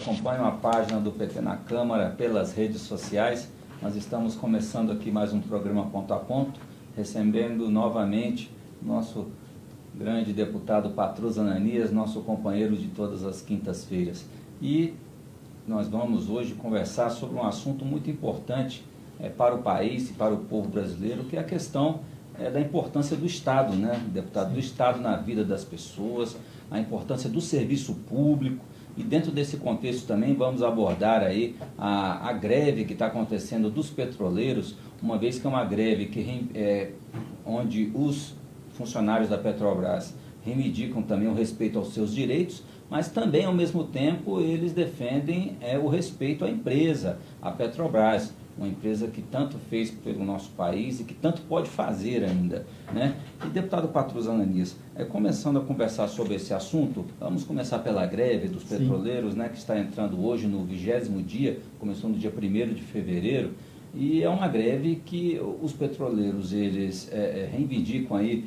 Acompanham a página do PT na Câmara pelas redes sociais. Nós estamos começando aqui mais um programa Ponto a Ponto, recebendo novamente nosso grande deputado Patrus Ananias, nosso companheiro de todas as quintas-feiras. E nós vamos hoje conversar sobre um assunto muito importante para o país e para o povo brasileiro, que é a questão da importância do Estado, né, deputado? Do Estado na vida das pessoas, a importância do serviço público. E dentro desse contexto também vamos abordar aí a greve que está acontecendo dos petroleiros, uma vez que é uma greve onde os funcionários da Petrobras reivindicam também o respeito aos seus direitos, mas também, ao mesmo tempo, eles defendem o respeito à empresa, à Petrobras, uma empresa que tanto fez pelo nosso país e que tanto pode fazer ainda, né? E, deputado Patrus Ananias, começando a conversar sobre esse assunto, vamos começar pela greve dos petroleiros, né, que está entrando hoje no 20º dia, começou no dia 1º de fevereiro, e é uma greve que os petroleiros, eles reivindicam aí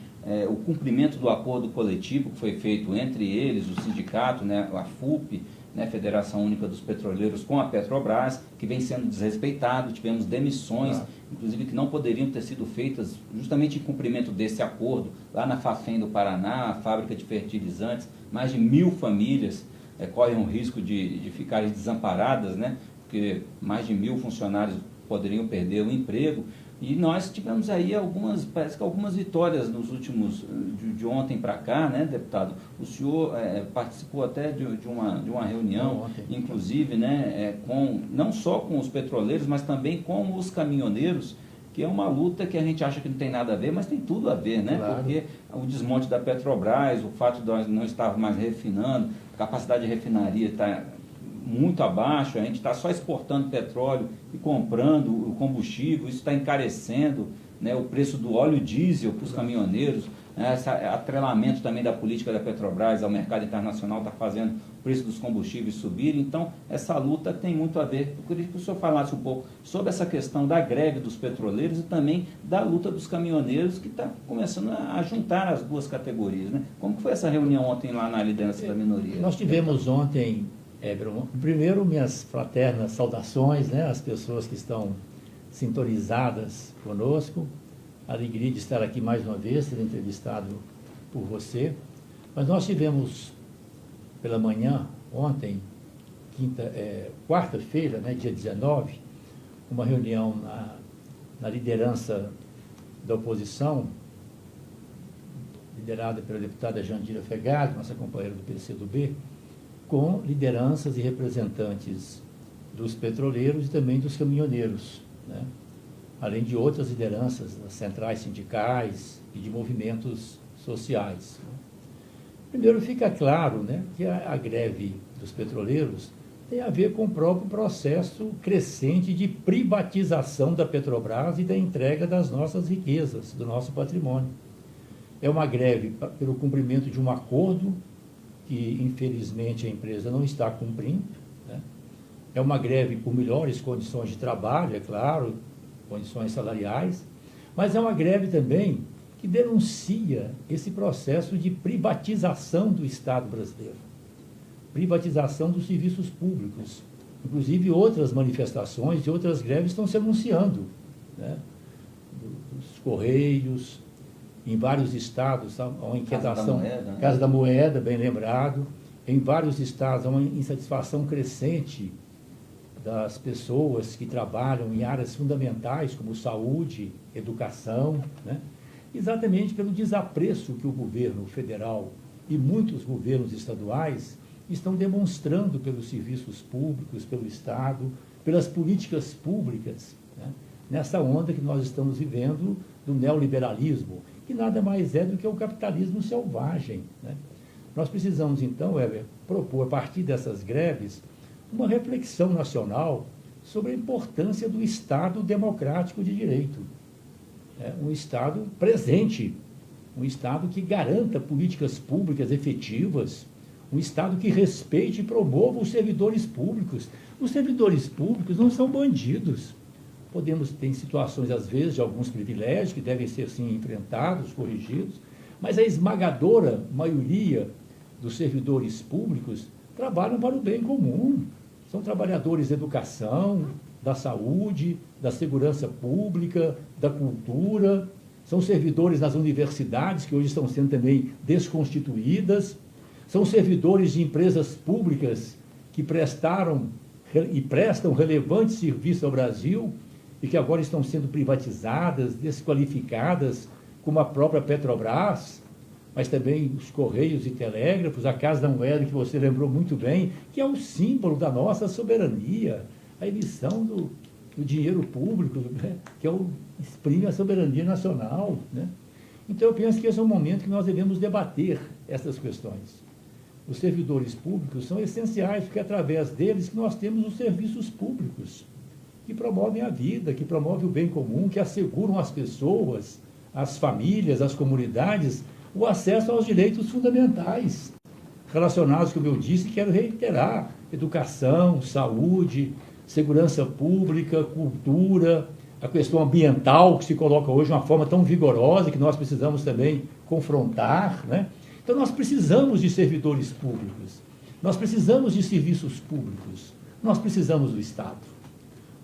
o cumprimento do acordo coletivo que foi feito entre eles, o sindicato, né, a FUP, né, Federação Única dos Petroleiros, com a Petrobras, que vem sendo desrespeitado. Tivemos demissões, inclusive, que não poderiam ter sido feitas justamente em cumprimento desse acordo, lá na Fafem do Paraná, a fábrica de fertilizantes. Mais de 1000 famílias correm o risco de ficarem desamparadas, né, porque mais de 1000 funcionários poderiam perder o emprego. E nós tivemos aí parece que algumas vitórias nos últimos, de ontem para cá, né, deputado? O senhor participou até de uma reunião, inclusive, né, não só com os petroleiros, mas também com os caminhoneiros, que é uma luta que a gente acha que não tem nada a ver, mas tem tudo a ver, né? Claro. Porque o desmonte da Petrobras, o fato de nós não estarmos mais refinando, a capacidade de refinaria está muito abaixo, a gente está só exportando petróleo e comprando o combustível, isso está encarecendo, né, o preço do óleo diesel para os caminhoneiros, né, esse atrelamento também da política da Petrobras ao mercado internacional está fazendo o preço dos combustíveis subir. Então, essa luta tem muito a ver. Eu queria que o senhor falasse um pouco sobre essa questão da greve dos petroleiros e também da luta dos caminhoneiros, que está começando a juntar as duas categorias, né? Como que foi essa reunião ontem lá na liderança da minoria? Nós tivemos ontem... primeiro, minhas fraternas saudações, né, às pessoas que estão sintonizadas conosco. Alegria de estar aqui mais uma vez, sendo entrevistado por você. Mas nós tivemos pela manhã, ontem, quarta-feira, né, dia 19, uma reunião na liderança da oposição, liderada pela deputada Jandira Fegali, nossa companheira do PCdoB, com lideranças e representantes dos petroleiros e também dos caminhoneiros, né? Além de outras lideranças das centrais sindicais e de movimentos sociais. Primeiro, fica claro, né, que a greve dos petroleiros tem a ver com o próprio processo crescente de privatização da Petrobras e da entrega das nossas riquezas, do nosso patrimônio. É uma greve pelo cumprimento de um acordo que, infelizmente, a empresa não está cumprindo, né? É uma greve por melhores condições de trabalho, é claro, condições salariais, mas é uma greve também que denuncia esse processo de privatização do Estado brasileiro, privatização dos serviços públicos. Inclusive, outras manifestações e outras greves estão se anunciando, né? Dos Correios, em vários estados, há uma inquietação, Casa da Moeda, bem lembrado, em vários estados há uma insatisfação crescente das pessoas que trabalham em áreas fundamentais, como saúde, educação, né? Exatamente pelo desapreço que o governo federal e muitos governos estaduais estão demonstrando pelos serviços públicos, pelo Estado, pelas políticas públicas, né? Nessa onda que nós estamos vivendo do neoliberalismo, que nada mais é do que o capitalismo selvagem, né? Nós precisamos, então, Heber, propor, a partir dessas greves, uma reflexão nacional sobre a importância do Estado democrático de direito. Um Estado presente, um Estado que garanta políticas públicas efetivas, um Estado que respeite e promova os servidores públicos. Os servidores públicos não são bandidos. Podemos ter situações, às vezes, de alguns privilégios que devem ser, sim, enfrentados, corrigidos, mas a esmagadora maioria dos servidores públicos trabalham para o bem comum, São trabalhadores da educação, da saúde, da segurança pública, da cultura, são servidores nas universidades, que hoje estão sendo também desconstituídas, são servidores de empresas públicas que prestaram e prestam relevantes serviços ao Brasil e que agora estão sendo privatizadas, desqualificadas, como a própria Petrobras, mas também os Correios e Telégrafos, a Casa da Moeda, que você lembrou muito bem, que é o símbolo da nossa soberania, a emissão do dinheiro público, né, que exprime a soberania nacional. Né? Então, eu penso que esse é um momento que nós devemos debater essas questões. Os servidores públicos são essenciais, porque é através deles que nós temos os serviços públicos, que promovem a vida, que promovem o bem comum, que asseguram às pessoas, às famílias, às comunidades, o acesso aos direitos fundamentais, relacionados, como eu disse, quero reiterar, educação, saúde, segurança pública, cultura, a questão ambiental, que se coloca hoje de uma forma tão vigorosa, que nós precisamos também confrontar, né? Então, nós precisamos de servidores públicos, nós precisamos de serviços públicos, nós precisamos do Estado.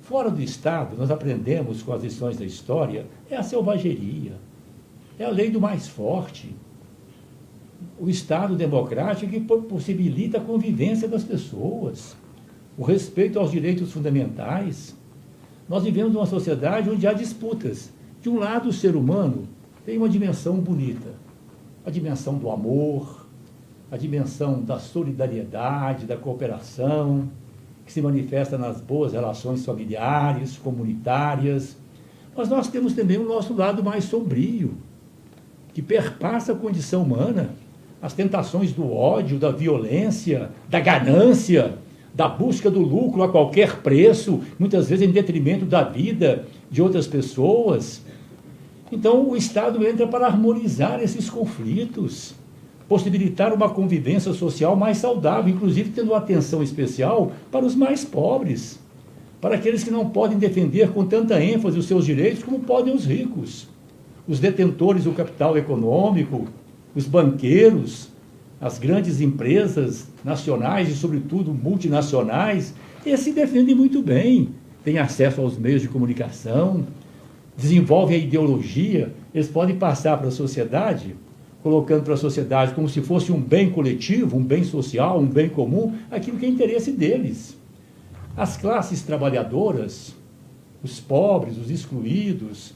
Fora do Estado, nós aprendemos com as lições da história, é a selvageria, é a lei do mais forte, o Estado democrático que possibilita a convivência das pessoas, o respeito aos direitos fundamentais. Nós vivemos numa sociedade onde há disputas. De um lado, o ser humano tem uma dimensão bonita, a dimensão do amor, a dimensão da solidariedade, da cooperação, que se manifesta nas boas relações familiares, comunitárias. Mas nós temos também o nosso lado mais sombrio, que perpassa a condição humana, as tentações do ódio, da violência, da ganância, da busca do lucro a qualquer preço, muitas vezes em detrimento da vida de outras pessoas. Então, o Estado entra para harmonizar esses conflitos, possibilitar uma convivência social mais saudável, inclusive tendo atenção especial para os mais pobres, para aqueles que não podem defender com tanta ênfase os seus direitos como podem os ricos, os detentores do capital econômico, os banqueiros, as grandes empresas nacionais e, sobretudo, multinacionais. Esses se defendem muito bem, têm acesso aos meios de comunicação, desenvolvem a ideologia, eles podem passar para a sociedade, colocando para a sociedade como se fosse um bem coletivo, um bem social, um bem comum, aquilo que é interesse deles. As classes trabalhadoras, os pobres, os excluídos,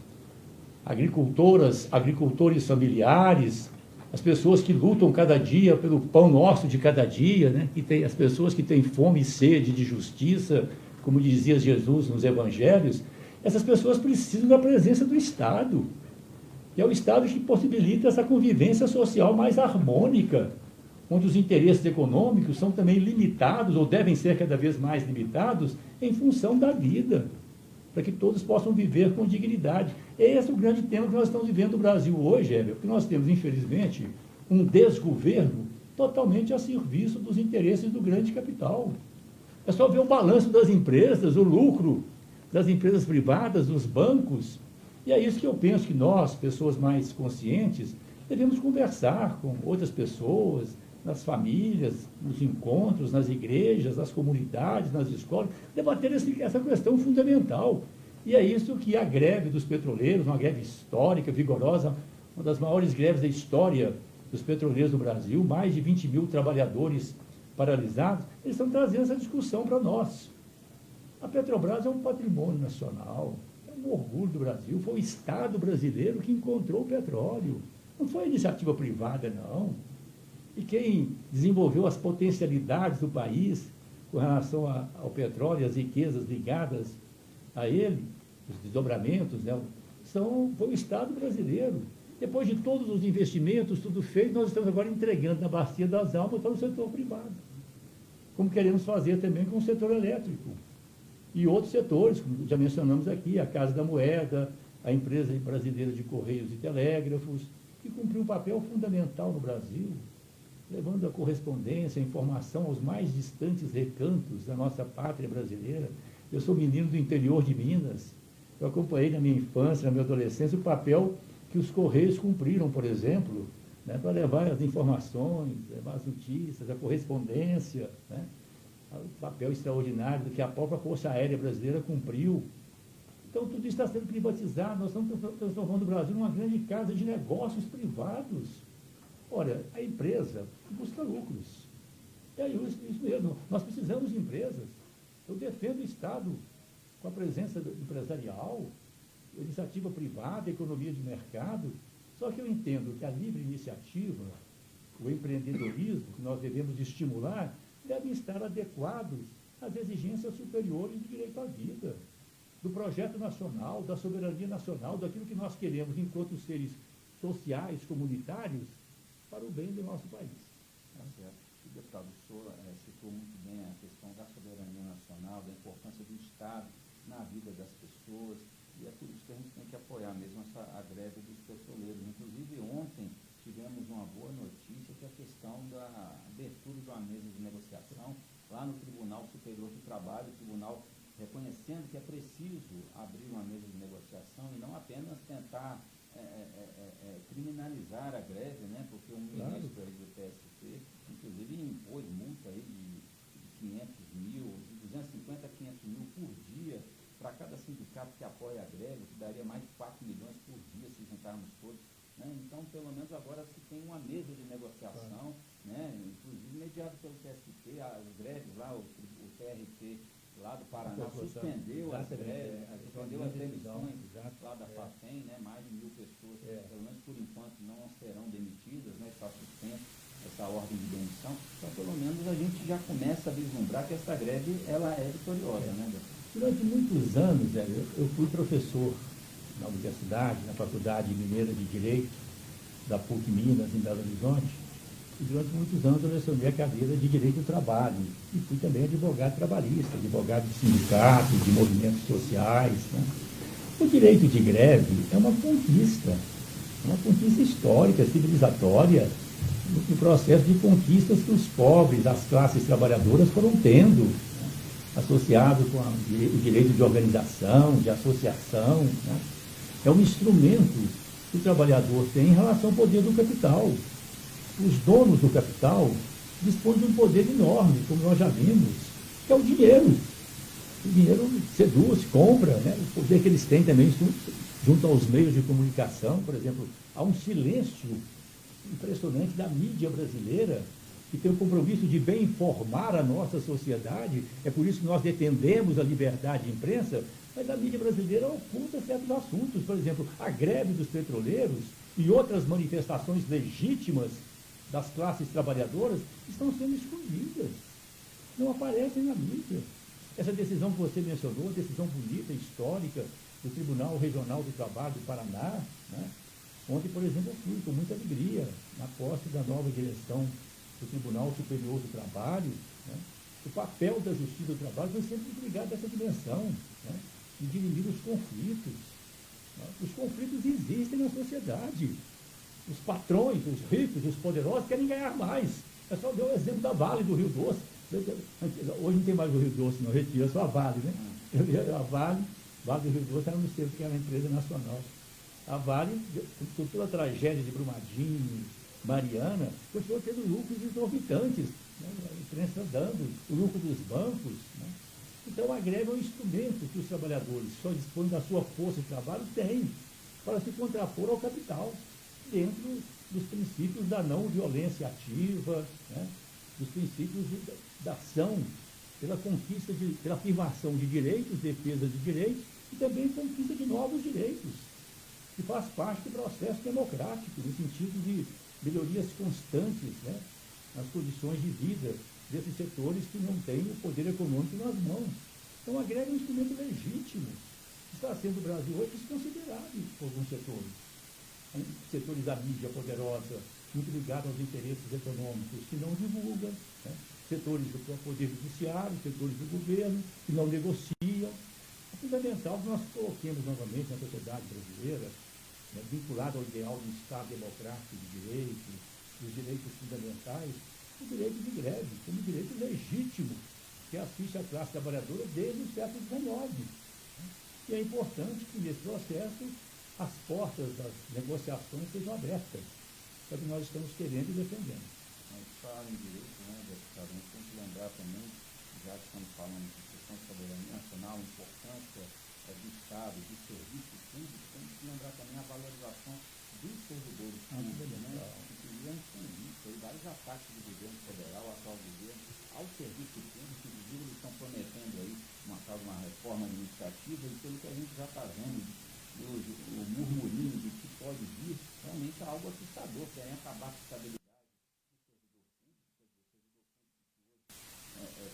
agricultores familiares, as pessoas que lutam cada dia pelo pão nosso de cada dia, né? As pessoas que têm fome e sede de justiça, como dizia Jesus nos evangelhos, essas pessoas precisam da presença do Estado. E é o Estado que possibilita essa convivência social mais harmônica, onde os interesses econômicos são também limitados, ou devem ser cada vez mais limitados, em função da vida, para que todos possam viver com dignidade. Esse é o grande tema que nós estamos vivendo no Brasil hoje, Hébio, porque nós temos, infelizmente, um desgoverno totalmente a serviço dos interesses do grande capital. É só ver o balanço das empresas, o lucro das empresas privadas, dos bancos. E é isso que eu penso que nós, pessoas mais conscientes, devemos conversar com outras pessoas, nas famílias, nos encontros, nas igrejas, nas comunidades, nas escolas, debater essa questão fundamental. E é isso que a greve dos petroleiros, uma greve histórica, vigorosa, uma das maiores greves da história dos petroleiros do Brasil, mais de 20 mil trabalhadores paralisados, eles estão trazendo essa discussão para nós. A Petrobras é um patrimônio nacional, é um orgulho do Brasil, foi o Estado brasileiro que encontrou o petróleo, não foi iniciativa privada, não. E quem desenvolveu as potencialidades do país com relação ao petróleo, as riquezas ligadas a ele, os desdobramentos, né, foi o Estado brasileiro. Depois de todos os investimentos, tudo feito, nós estamos agora entregando na Bacia das Almas para o setor privado, como queremos fazer também com o setor elétrico. E outros setores, como já mencionamos aqui, a Casa da Moeda, a empresa brasileira de Correios e Telégrafos, que cumpriu um papel fundamental no Brasil, levando a correspondência, a informação aos mais distantes recantos da nossa pátria brasileira. Eu sou menino do interior de Minas, eu acompanhei na minha infância, na minha adolescência, o papel que os Correios cumpriram, por exemplo, né, para levar as informações, levar as notícias, a correspondência, né? o papel extraordinário do que a própria Força Aérea Brasileira cumpriu. Então, tudo isso está sendo privatizado, nós estamos transformando o Brasil numa grande casa de negócios privados. Olha, a empresa busca lucros. É isso mesmo, nós precisamos de empresas. Eu defendo o Estado com a presença empresarial, a iniciativa privada, a economia de mercado, só que eu entendo que a livre iniciativa, o empreendedorismo que nós devemos estimular, devem estar adequados às exigências superiores do direito à vida, do projeto nacional, da soberania nacional, daquilo que nós queremos enquanto seres sociais, comunitários, para o bem do nosso país. Tá certo. O deputado, o senhor citou muito bem a questão da soberania nacional, da importância do Estado na vida das pessoas, e é por isso que a gente tem que apoiar mesmo a greve dos petroleiros. Inclusive, ontem tivemos uma boa notícia, que é a questão da abertura de uma mesa de negociação lá no Tribunal Superior do Trabalho, o tribunal reconhecendo que é preciso abrir uma mesa de negociação e não apenas tentar criminalizar a greve, né? Porque um ministro aí do TST, inclusive, impôs multa aí de 500 mil, de 250 a 500 mil por dia para cada sindicato que apoia a greve, que daria mais de 4 milhões por dia se juntarmos todos. Né? Então, pelo menos agora se tem uma mesa de negociação, né? Inclusive mediado pelo TST, as greves lá, o TRT lá do Paraná suspendeu as greves, suspendeu as demissões lá da FAFEM, né? Mais de 1.000 pessoas, pelo menos por enquanto, não serão demitidas, né? Está suspensa essa ordem de demissão. Então, pelo menos a gente já começa a vislumbrar que essa greve ela é vitoriosa, né, doutor? Durante muitos anos, eu fui professor na universidade, na Faculdade Mineira de Direito, da PUC Minas, em Belo Horizonte, e durante muitos anos eu lecionei a cadeira de Direito do Trabalho, e fui também advogado trabalhista, advogado de sindicatos, de movimentos sociais. Né? O direito de greve é uma conquista histórica, civilizatória, no processo de conquistas que os pobres, as classes trabalhadoras foram tendo, associado com o direito de organização, de associação. Né? É um instrumento que o trabalhador tem em relação ao poder do capital. Os donos do capital dispõem de um poder enorme, como nós já vimos, que é o dinheiro. O dinheiro seduz, compra, né? O poder que eles têm também junto aos meios de comunicação, por exemplo, há um silêncio impressionante da mídia brasileira, que tem o compromisso de bem informar a nossa sociedade. É por isso que nós defendemos a liberdade de imprensa, mas a mídia brasileira oculta certos assuntos. Por exemplo, a greve dos petroleiros e outras manifestações legítimas das classes trabalhadoras estão sendo escondidas, não aparecem na mídia. Essa decisão que você mencionou, decisão bonita, histórica, do Tribunal Regional do Trabalho do Paraná, né? Ontem, por exemplo, eu fui com muita alegria na posse da nova direção do Tribunal Superior do Trabalho. Né? O papel da Justiça do Trabalho foi sempre ligado a essa dimensão, né? De dirimir os conflitos. Né? Os conflitos existem na sociedade. Os patrões, os ricos, os poderosos querem ganhar mais. É só ver o exemplo da Vale do Rio Doce. Hoje não tem mais o Rio Doce, não, retira, só a Vale, né? A Vale do Rio Doce era no centro, que era uma empresa nacional. A Vale, com toda a tragédia de Brumadinho, Mariana, continuou tendo lucros exorbitantes, né? A imprensa dando o lucro dos bancos. Né? Então, a greve é um instrumento que os trabalhadores só dispõem da sua força de trabalho, têm, para se contrapor ao capital, dentro dos princípios da não violência ativa, né? Dos princípios da ação pela conquista, pela afirmação de direitos, defesa de direitos e também conquista de novos direitos, que faz parte do processo democrático, no sentido de melhorias constantes, né, nas condições de vida desses setores que não têm o poder econômico nas mãos. Então, a greve é um instrumento legítimo, que está sendo no Brasil hoje desconsiderado por alguns setores. Setores da mídia poderosa, muito ligados aos interesses econômicos, que não divulgam, né? Setores do poder judiciário, setores do governo, que não negociam. É fundamental que nós coloquemos novamente na sociedade brasileira, né, vinculado ao ideal do Estado democrático de direito, dos direitos fundamentais, o direito de greve, como direito legítimo, que assiste a classe trabalhadora desde o século XIX. E é importante que, nesse processo, as portas das negociações sejam abertas. É o que nós estamos querendo e defendendo. A gente fala em direito, né, deputado? A gente tem que lembrar também já que estamos falando de questão de soberania nacional, importância do Estado, do serviço público, temos que lembrar também a valorização dos servidores públicos, né? Inclusive a gente tem visto aí vários ataques do governo federal, atual governo, ao serviço público, inclusive eles estão prometendo aí uma reforma administrativa, e pelo que a gente já está vendo, o murmurinho do que pode vir, realmente é algo assustador, querem acabar com a estabilidade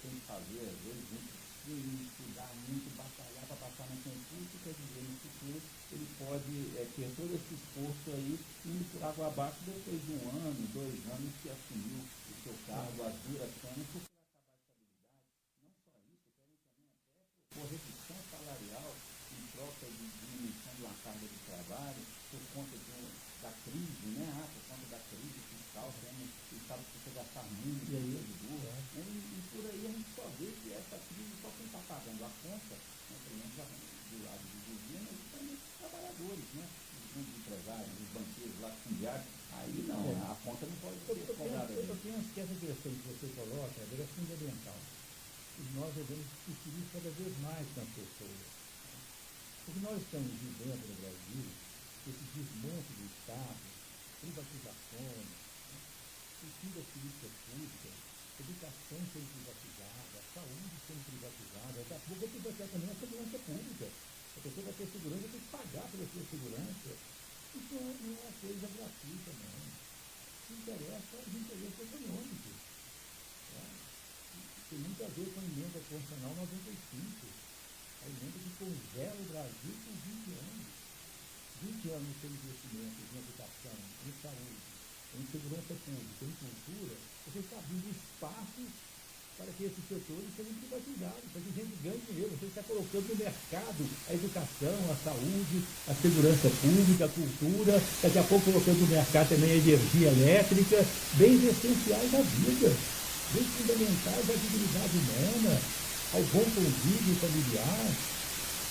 tem que fazer, às vezes, muito estudar muito, batalhar para passar no concurso, quer dizer, no futuro ele pode ter todo esse esforço aí, indo por água abaixo depois de 1 ano, 2 anos que assumiu o seu cargo, as duras penas, porque vai acabar a estabilidade. Não só isso, querem também até por redução salarial em troca de diminuição de uma carga de trabalho, por conta da crise, né? Por conta da crise fiscal, temos o Estado precisa gastar muito, e por aí a gente só vê que essa crise só quem está pagando a conta, né, pelo menos do lado do governo, e também os trabalhadores, né, os grandes empresários, os banqueiros, latifundiários, aí não, a conta não pode ser cobrada. Eu penso que essa questão que você coloca é fundamental. E nós devemos discutir isso cada vez mais com as pessoas. Porque nós estamos vivendo no Brasil esse desmonte do Estado, privatizações, o fim das políticas públicas, educação sendo privatizada, saúde sendo privatizada, daqui a pouco vai privatizar também a segurança pública. A pessoa vai ter segurança, tem que pagar pela sua segurança. Isso não é uma coisa gratuita, não. Isso interessa os interesses econômicos. Tá? Tem muito a ver com a emenda constitucional 95, a emenda que congela o Brasil por 20 anos. 20 anos sem investimentos em educação, em saúde, em segurança pública, em cultura, você está abrindo espaços para que esses setores sejam privatizados, para que a gente ganhe dinheiro. Você está colocando no mercado a educação, a saúde, a segurança pública, a cultura, daqui a pouco colocando no mercado também a energia elétrica, bens essenciais da vida, bens fundamentais à dignidade humana, ao bom convívio familiar.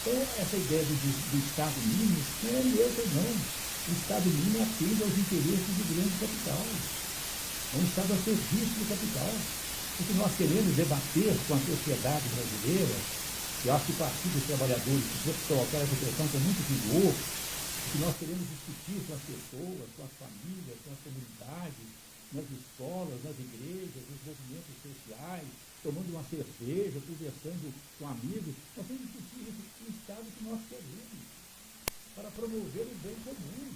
Então, essa ideia do Estado mínimo não é neutra, não. O Estado mínimo atende aos interesses do grande capital. É um Estado a serviço do capital. O que nós queremos debater com a sociedade brasileira, e acho que o Partido dos Trabalhadores precisa colocar essa questão com muito vigor, o que nós queremos discutir com as pessoas, com as famílias, com as comunidades, nas escolas, nas igrejas, nos movimentos sociais, tomando uma cerveja, conversando com amigos. Nós temos que discutir isso no Estado que nós queremos, para promover o bem comum,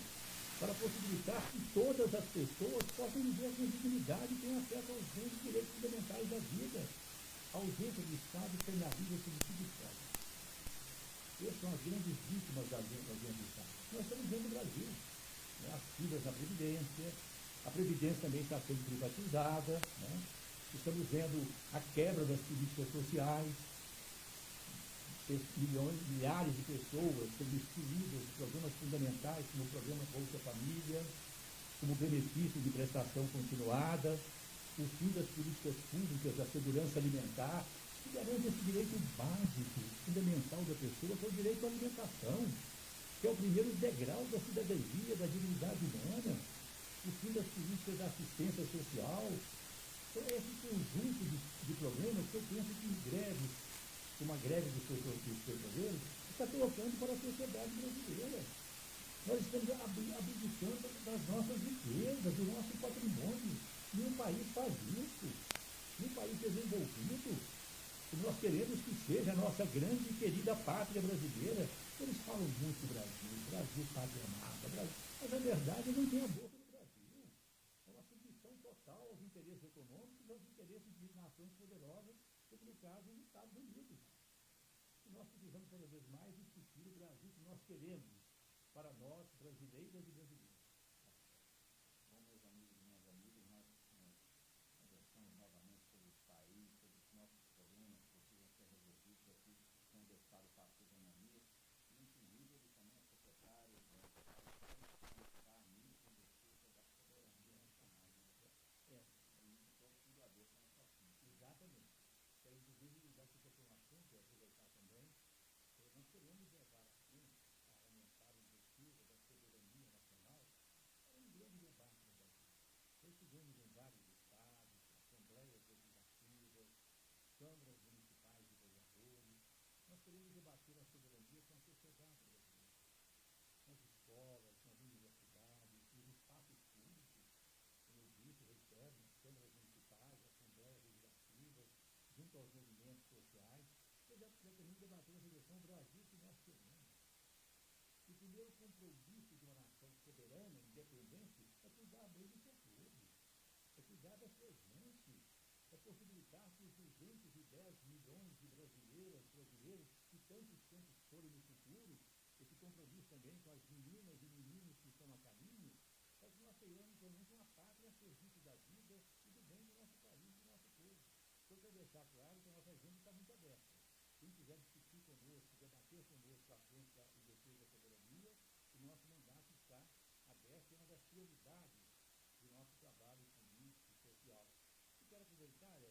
para possibilitar que todas as pessoas possam viver com dignidade e tenham acesso aos bens e direitos fundamentais da vida. A ausência do Estado penaliza sobre tudo e fora. Essas são as grandes vítimas da ausência do Estado. Nós estamos vendo o Brasil, né? As filas da Previdência, a Previdência também está sendo privatizada, né? Estamos vendo a quebra das políticas sociais, milhares de pessoas sendo excluídas de programas fundamentais, como o programa Bolsa Família, como benefício de prestação continuada, o fim das políticas públicas da segurança alimentar, que garante esse direito básico, fundamental da pessoa, que é o direito à alimentação, que é o primeiro degrau da cidadania, da dignidade humana, o fim das políticas da assistência social. Então, é esse conjunto de problemas que eu penso que greves, como a greve dos petroleiros, está colocando para a sociedade brasileira. Nós estamos abdicando das nossas riquezas, do nosso patrimônio. Nenhum país faz isso. Nenhum país desenvolvido, que nós queremos que seja a nossa grande e querida pátria brasileira. Eles falam muito do Brasil, Brasil pátria amada, Brasil, mas a verdade não tem a boca do Brasil. É uma submissão total aos interesses econômicos, aos interesses de nações poderosas, como no caso dos Estados Unidos. E nós precisamos cada vez mais discutir o Brasil que nós queremos para nós, brasileiras e brasileiros. Bom, meus amigos e minhas amigas, nós conversamos novamente sobre o país, sobre os nossos problemas que precisam ser resolvidos aqui com o deputado Tarcísio Ananias, e inclusive ele também é secretário da ministra em defesa da soberania nacional. E estou tudo a ver com esse assunto. Exatamente. Inclusive, já que tocou um assunto, aproveitar também, nós queremos levar a aumentar a defesa da soberania nacional, ligado à sua gente, é possibilitar que os 210 milhões de brasileiros que tantos tempos forem no futuro, esse compromisso também com as meninas e meninos que estão a caminho, para que nós tenhamos realmente uma pátria a serviço da vida e do bem do nosso país e do nosso povo. Eu quero deixar claro que a nossa agenda está muito aberta. Quem quiser discutir conosco, debater conosco a frente e defesa da soberania, o nosso mandato está aberto, é uma das prioridades do nosso trabalho político e social. E quero aproveitar,